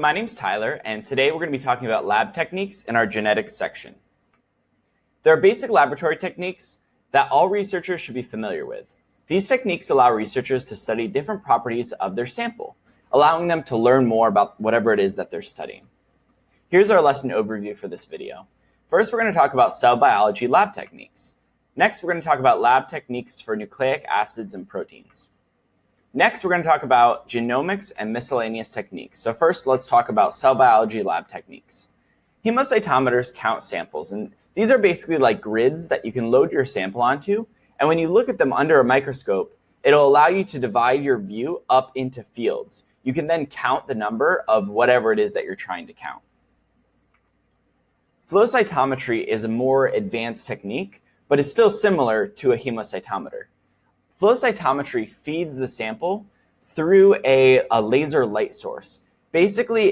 My name's Tyler, and today we're going to be talking about lab techniques in our genetics section. There are basic laboratory techniques that all researchers should be familiar with. These techniques allow researchers to study different properties of their sample, allowing them to learn more about whatever it is that they're studying. Here's our lesson overview for this video. First, we're going to talk about cell biology lab techniques. Next, we're going to talk about lab techniques for nucleic acids and proteins. Next, we're going to talk about genomics and miscellaneous techniques. So first, let's talk about cell biology lab techniques. Hemocytometers count samples, and these are basically like grids that you can load your sample onto. And when you look at them under a microscope, it'll allow you to divide your view up into fields. You can then count the number of whatever it is that you're trying to count. Flow cytometry is a more advanced technique, but is still similar to a hemocytometer. Flow cytometry feeds the sample through a laser light source. Basically,